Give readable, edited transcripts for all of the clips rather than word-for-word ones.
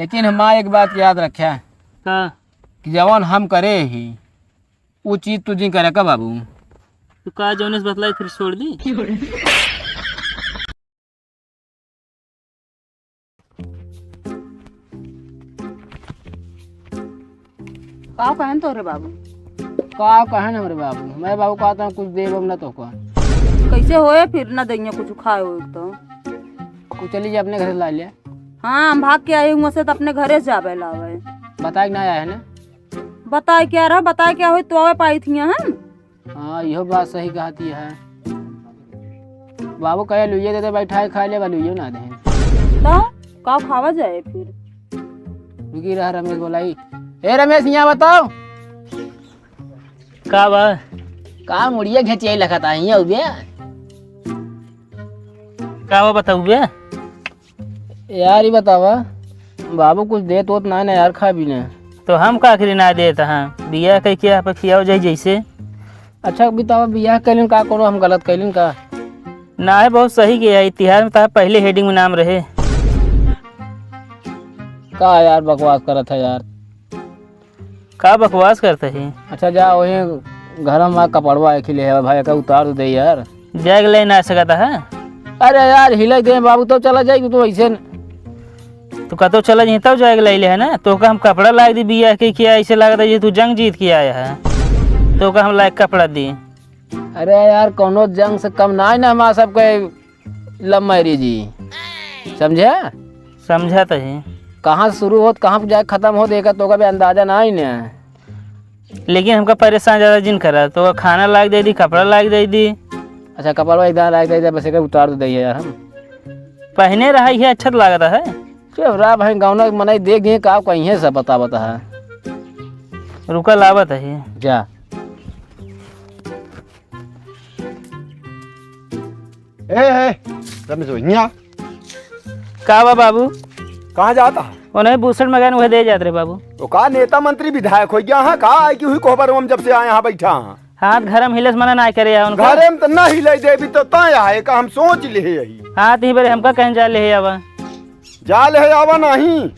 लेकिन हमारा एक बात याद रखा का कि जवान हम करे ही वो चीज तुझी करे का बाबू। तू का जौनेस बतलाई फिर छोड़ दी। का कहन तो रे बाबू? का कहे ना मेरे बाबू, मैं बाबू कहता हूँ कुछ दे न तो का कैसे होए फिर ना दैया कुछ खाए हो तो। तू चली जा अपने घर से ला लिया। हाँ हम भाग के आई हूँ से तो अपने घरे से जावे लावे। बता कि ना आया है ना। बताए क्या रहा, बताए क्या हो तो आवे पाई थी हम। हाँ यहो बात सही कहती है। बाबू कहे लुइये देते बैठा खा ले लुइये ना दे तो का खावा जाए फिर। रुकी रहा रमेश बोलाई। ए रमेश यहाँ बताओ का बा का मुड़िया घेचिया लखता है यहाँ बे। का बा बताऊ बे। यार ही बतावा बाबू कुछ दे तो ना ना यार खा भी ना। तो हम का आखिरी ना देता हाँ बिया कह के आप खियाओ जाए जैसे। अच्छा बतावा बियाह कैलिन का कोनो हम गलत कैलिन का। ना है बहुत सही किया। इतिहास में तो पहले हेडिंग में नाम रहे। का यार बकवास करत है यार। का बकवास करते है। अच्छा जा वही घर में कपड़वा एक ले भाई का उतार दो दे यार। जैग ले ना सकता है। अरे यार हिले दे बाबू तो चला जाएगी तो ऐसे तो कतो चला जी तब जाएगा ले है ना। तो का हम कपड़ा लाए दी बिया के किया ऐसे लगता है तू जंग जीत के आया है। तो का हम लायक कपड़ा दी। अरे यार कोनो जंग से कम ना है ना हमारा सबके लव मैरिज जी समझे। समझा तो है। कहाँ से शुरू हो कहाँ जाए खत्म हो देगा तो कभी अंदाजा ना ही ना। लेकिन हमका परेशान ज्यादा जिन करा तो खाना लायक दे दी कपड़ा लायक दे दी। अच्छा कपड़ा एकदम लायक दे बस उतार दो यार हम पहने रहा है अच्छा लगता है। चेहरा भाई गाँव मनाई देख गए का कहीं है सब बता बता है। रुका लावत है जा। रमेश भैया का बा बाबू कहाँ जाता है? उन्हें भूषण मगन वह दे जाते रे बाबू। तो का नेता मंत्री विधायक हो गया है का आई की हुई कोहबर हम जब से आए यहाँ बैठा हाँ। हाथ घर में हिलस मना ना करे उनका। घरे में तो ना हिले देवी तो तय आए का हम सोच ले यही हाथ ही बड़े हमका कहीं जा ले आवा। जा ले आवा नहीं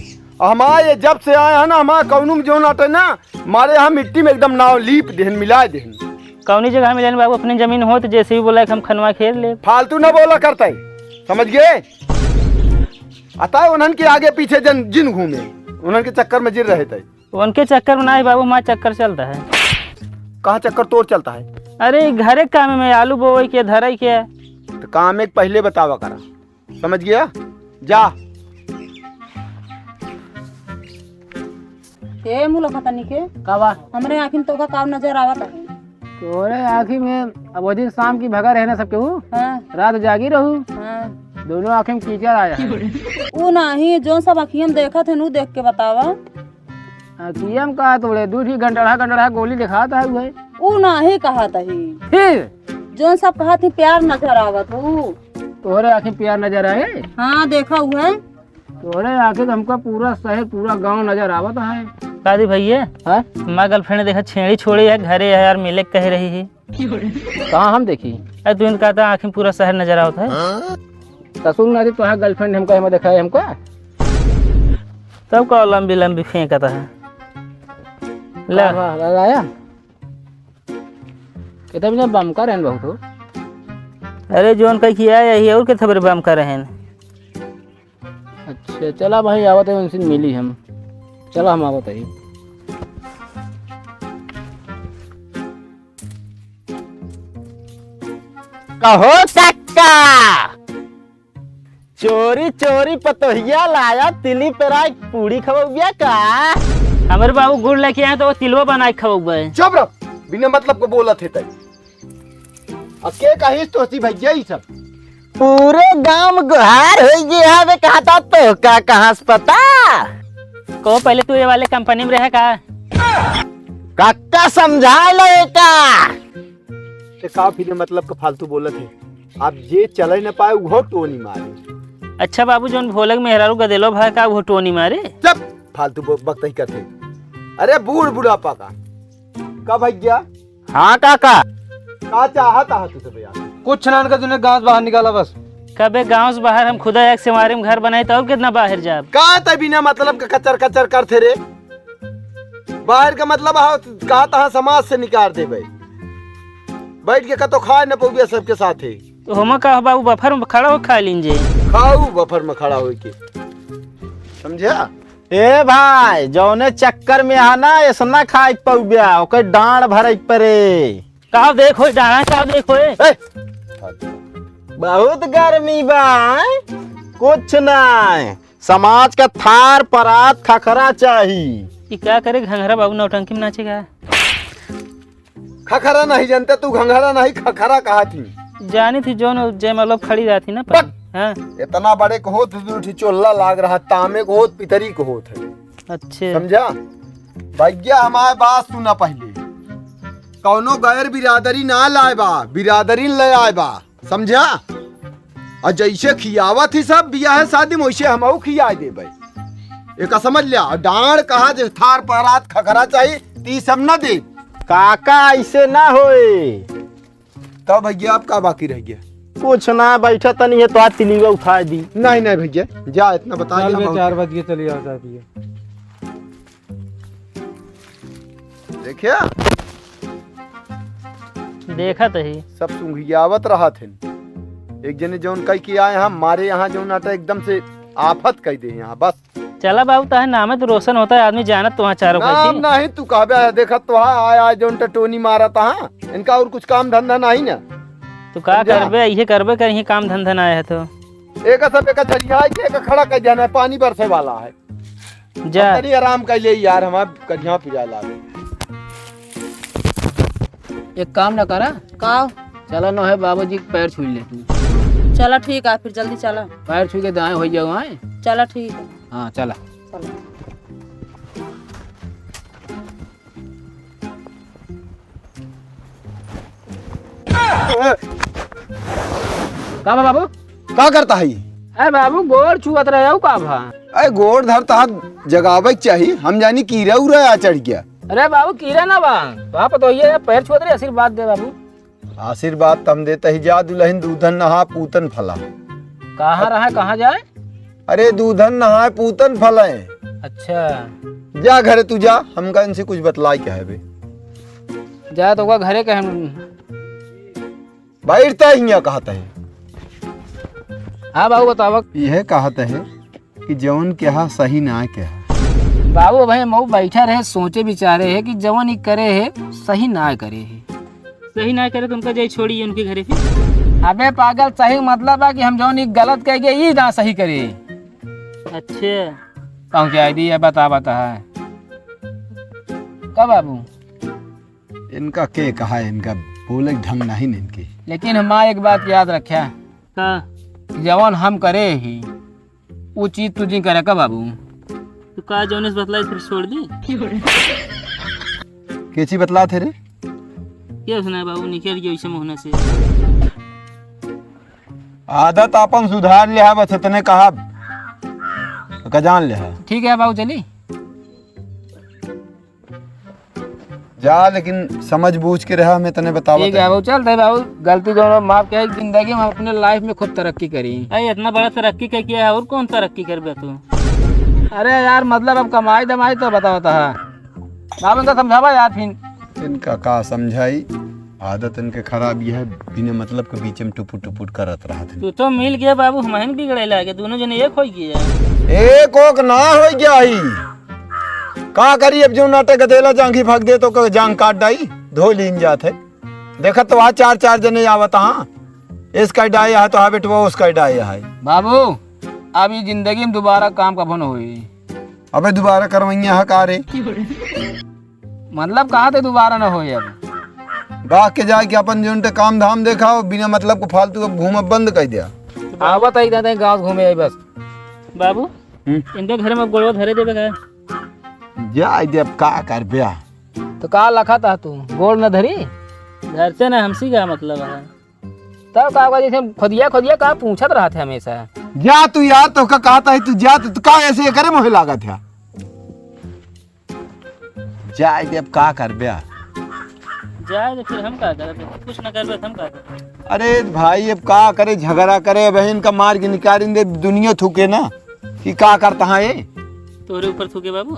हमारे जब से आए हैं ना हमारे कौनू में जो नाटे ना मारे यहाँ मिट्टी में एकदम नाव लीप देहन मिला देहन। कौनी जगह में जाने बाबू अपनी जमीन हो तो जैसे भी बोला हम खनवा खेल ले। फालतू न बोला करते समझ गए। अतः उन्हन के आगे पीछे जिन घूमे उन्हन के चक्कर में जिर रहे थे। उनके चक्कर में ना ही बाबू हमारा चक्कर चलता है। कहाँ चक्कर तोड़ चलता है? अरे घरे काम में आलू बोई के धरई के। तो काम एक पहले बतावा करा समझ गया। जा ए मुला पता नहीं के कावा हमरे आँखिन तो का काम नजर आवत है। तोरे आँखी में अब वो दिन शाम की भगा रहना सबके वो हाँ रात जागी रहू हाँ दोनों आँखें में कीचड़ आया। वो नहीं जो सब अखियन देखा थे नू देख के बतावा। आँखियम का तोड़े दूसरी घंटा गोली दिखाता है वही वो नहीं कहा तही फिर जो सब कहा थी प्यार नजर आवत वो। तोरे आँखें प्यार नजर आए। हाँ देखा हुआ है। तोरे आँखें तो हमका पूरा शहर पूरा गांव नजर आवत है। दादी भैया हाँ माँ गर्लफ्रेंड देखा छेड़ी छोड़ी है घरे है यार मिले कह रही है। कहाँ हम देखी अरे तू इनका कहता आँखें पूरा शहर नजर आता है। ससुर ना तो है गर्लफ्रेंड हमको हमें देखा है हमको तब का लंबी लंबी फेंकता है। ला लगाया कितने बिना बम का रहन बहुत हो। अरे जोन कहीं किया यही और के थबरे बम कर रहे हैं। अच्छा चला भाई आवत है उनसे मिली हम चला हम आवत है। कहो चक्का चोरी चोरी पतोहिया लाया तिली पेरा पूरी खबोगिया का। हमारे बाबू गुड़ लेके आए तो वो तिलवा बना के खबोगे। चुप रह बिना मतलब को बोला थे तय अके कहीं तो हसी भैया ही सब पूरे गांव में गुहार हो गया है। कहता तो का कहाँ से पता को पहले तू ये वाले कंपनी में रहे का। काका समझा ले का का फिर मतलब का फालतू बोला थे। आप ये चले न पाए वो टोनी मारे। अच्छा बाबू जोन भोलक मेहरारू गदेलो भाई का वो टोनी मारे। जब फालतू वक्त ही करते। अरे बूढ़ बुढ़ापा का भैया। हाँ काका का चाहता है तू सब यार कुछ ना का तूने गांव बाहर निकाला बस कबे गांव से बाहर हम खुदा एक से मारे में घर बनाए तो और कितना बाहर जाब। कहा था बिना मतलब का कचर कचर करते रे। बाहर का मतलब कहा था समाज से निकाल दे भाई। बैठ के कतो खाए न पौगे सबके साथ है। तो हम कहा बाबू बफर में खड़ा हो खा लीजिए। खाऊ बफर में खड़ा होके, समझा? ए भाई जौने चक्कर में आना ऐसा खाए पौबिया ओकर डांड भरे परे। कहा देखो डाना कहा देखो बहुत गर्मी बा। कुछ नहीं, समाज का थार परात खखरा चाहिए। ये क्या करे घंघरा बाबू नौटंकी में नाचेगा। खखरा नहीं जानते तू, घंघरा नहीं खखरा कहा थी। जानी थी जो जय मतलब खड़ी रहती ना पर। हाँ इतना बड़े को होत उठी चोल्ला लाग रहा, तांबे को होत पितरी को होत है। अच्छे समझा? भैया हमारे बात सुना पहले, कौनो गैर बिरादरी ना लाए बा, बिरादरी ले आए बा, समझा? और जैसे खियावा थी सब बियाह शादी में वैसे हम खिया दे भाई। एक समझ लिया। डांड कहा जे थार परात खखरा चाहिए ती सब न दे। काका ऐसे ना होए। तो भैया आप का बाकी रह गया? कुछ ना, बैठा तनी है तो आज तिलीवा उठा दी। नहीं नहीं भैया जा, इतना बता दिया। 4 बजे चली आता है। देखिया देखा तो ही सब सुंघियावत रहा थे। एक जने जौन कह के आए हम मारे यहाँ जो नाटा एकदम से आफत कह दे यहाँ बस। चला बाबू ताहे नाम तो रोशन होता है, आदमी जानत तो वहाँ चारों नाम नहीं तू कहबे देखा तो आया जो टोनी मारा था। इनका और कुछ काम धंधा नहीं ना। तो का करबे ये करबे कर ये काम धंधा ना है तो एक सब एक छड़िया के एक खड़ा कर जाना है, पानी बरसे वाला है। जा तनी आराम कर ले यार, हमार कन्या पिया ला। एक काम न करा, का चलो न है बाबूजी के पैर छू ले तू। चला ठीक है, फिर जल्दी चला। पैर छू के दाएं हो जाओ। आए चला ठीक है। हाँ चला। का बा बाबू का करता है? अरे बाबू गोड़ छुअत रहे हो का भा? अरे गोड़ धर तहा जगावे चाहिए, हम जानी कीड़ा उड़ा आ चढ़ गया। अरे बाबू कीड़ा ना बा वहाँ पर तो ये पैर छुअत रहे। आशीर्वाद दे बाबू। आशीर्वाद तम देते ही जा दुल्हन दूधन नहा पूतन फला। कहाँ रहा कहाँ जाए? अरे दूधन नहा पूतन फला है। अच्छा जा घरे तू जा, हमका इनसे कुछ बतलाई क्या है बे। जा तो घरे के हम बैठता ही यहाँ कहता है। हाँ बाबू बताओ। यह कहता है कि जौन क्या सही ना क्या। बाबू भाई मऊ बैठा रहे सोचे विचारे है कि जवन ही करे है सही ना करे है। सही ना करे तो उनका जाए छोड़िए उनके घरे फिर। अबे पागल सही मतलब है कि हम जवन ही गलत कह गए ये ना सही करे। अच्छा कहूँ क्या आइडिया बता है कब बाबू? इनका के कहा है, इनका बोले ढंग नहीं न इनके। लेकिन हमारा एक बात याद रखा, जवन हम करे ही वो चीज तुझी करे का बाबू। तो का जोनेस बतलाई फिर छोड़ दी। के चीज बतला थे रे? क्या सुना बाबू निकल गया ऐसे होने से। आदत अपन सुधार लिया बस इतने कहा का जान लिया। ठीक है बाबू चली जा, लेकिन समझ बूझ के रहा, मैं तने बतावा। ठीक है बाबू चलते बाबू। गलती जो माफ क्या जिंदगी में अपने लाइफ में खूब तरक्की करी। अरे इतना बड़ा तरक्की क्या किया है और कौन तरक्की कर बे तू? अरे यार मतलब अब कमाई दमाई तो बताओ बाबू इनका समझावा यार। फिर इनका का समझाई, आदत इनके खराब है, बिना मतलब के बीच में टुपुट टुपुट करत रहा थे। तू तो मिल गया बाबू, हमारे बिगड़े लागे दोनों जने एक हो गया। एक ओक ना हो गया ही का करी। अब जो नाटक देला जांघी भाग दे तो जांग काट डाई धो लीन जाते। देखा तो वहाँ 4 जने आवत। हाँ इसका डाई है तो हाँ बेटवा उसका डाई है। बाबू अब ये जिंदगी में दोबारा काम कब न हुई? अबे दोबारा करवैया है का रे? मतलब कहा थे दोबारा न हो? अब गाह के जाके अपन जो काम धाम देखा बिना मतलब को फालतू घूम बंद कर दिया। आवत आई दादा गाँव घूमे आई बस। बाबू इनके घर में गोड़वा धरे देवे का जा दे, अब का कर ब्या। तो का लखा था तू गोड़ न धरी? घर से ना हमसी का मतलब है। तब का जैसे खुदिया का पूछत रहा थे हमेशा। जा तू यार, तो का कहता है तू जा, तो का ऐसे करे मोहे लागा था। जा दे, अब का कर ब्या। जाए तो फिर हम का करते, कुछ ना करबे तो हम का करते। अरे भाई अब का करे, झगड़ा करे, बहन का मार के निकाल दे, दुनिया थूके ना कि का करता है ये। तोरे ऊपर थूके बाबू।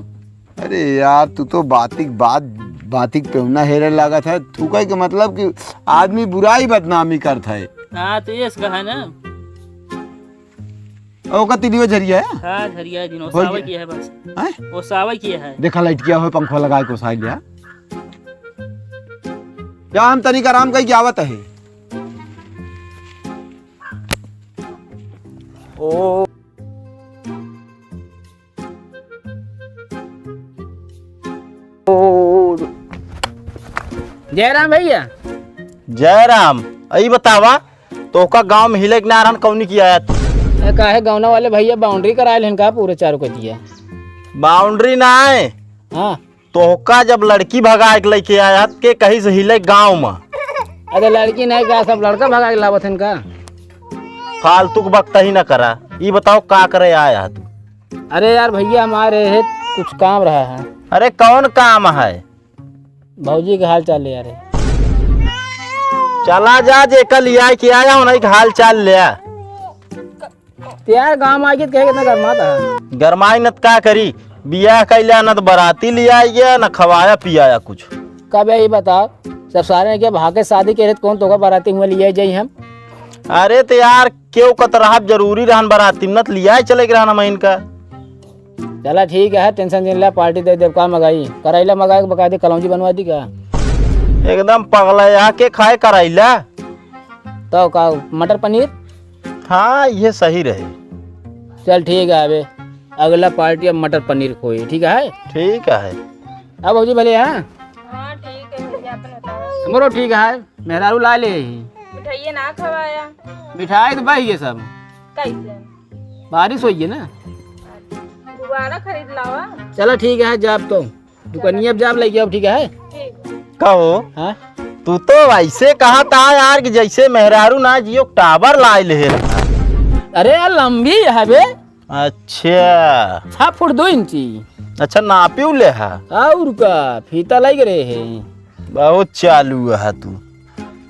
अरे यार तू तो बातिक पे ना हेरे लागत है। थूके के मतलब कि आदमी बुराई बदनामी करता है। हाँ तो ये कहा ना। ओका तिलियो झरिया है। हाँ झरिया दिन हो सावा गया। किया है बस। हैं? वो सावा किया है। देखा लाइट किया हो, पंखा लगा के साइड लिया। या हम तनिक आराम कई आवत है। ओ जयराम भैया। जय राम। आई बतावा तो का गांव में हिले के नारायण कौनी किया है तू? काहे गाँव वाले भैया बाउंड्री कराए हैं का पूरे चारों कतिया। बाउंड्री ना है हाँ तोहका जब लड़की भगा के लेके आया के कहीं से हिले गांव में। अरे लड़की नहीं का सब लड़का भगा के लावत हैं का। फालतू के वक्त ही ना करा। ये बताओ का करे आया तू? अरे यार भैया हमारे है कुछ काम रहा है। अरे कौन काम है? भौजी के हाल चाल ले यार। चला जा जे कल लिया के आया हो नहीं हाल चाल लिया। यार गाँव में आके कहे कितना गरमाता है। गरमाई नत का करी, बियाह कैला न तो बराती लिया गया न खवाया पियाया कुछ। कब ये बताओ सब सारे क्या भागे शादी के कौन तो बाराती हुए लिए जाई हम। अरे तो यार क्यों कतरा जरूरी रहन बराती न लिया चले रहना मैं इनका। चला ठीक है टेंशन जिन ला पार्टी दे देव का मंगाई करैला मंगा के बका दी कलौजी बनवा दी का। एकदम पगला के खाए करैला तो का मटर पनीर। हाँ ये सही रहे। चल ठीक है अबे अगला पार्टी अब मटर पनीर खोई ठीक है। ठीक है। अब भौजी भले हैं। हाँ ठीक है भैया अपन बताओ। हमरो ठीक है मेहरारू ला ले। मिठाइए ना खवाया। मिठाई तो बही है सब। कैसे? बारिश हुई है ना। दोबारा खरीद लावा। चलो ठीक है जाब तो दुकानिया अब जाब लेके अब ठीक है। कहो हाँ तू तो ऐसे कहा था यार कि जैसे मेहरारू ना जियो टावर लाए ले रहा। अरे यार लंबी है बे। अच्छा 6 फुट 2 इंची। अच्छा नापियो ले है। और का फीता लग रहे है। बहुत चालू है तू।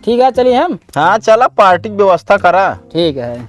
ठीक है चलिए हम। हाँ चला पार्टी की व्यवस्था करा। ठीक है।